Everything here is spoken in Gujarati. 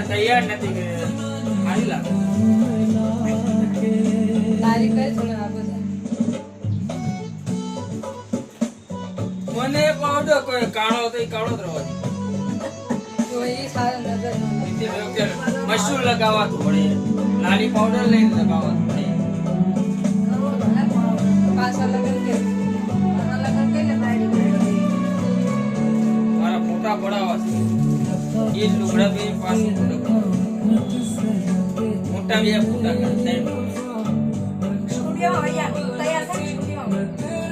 તૈયાર નથી કે સારી લાગે તારી કઈ થોડો આપો મને પાવડર કોઈ કાળો તો કાળો જ રહો તો એ સારો નજર ન મશરૂમ લગાવવા પડે લાલી પાવડર લઈને લગાવવા પડે પાછા લગન કે મારા ફોટા પડાવવા છે એ જ લુગડા બે પાસે મોટા બે ફોટા કરતા સ્ટુડિયો તૈયાર છે સ્ટુડિયો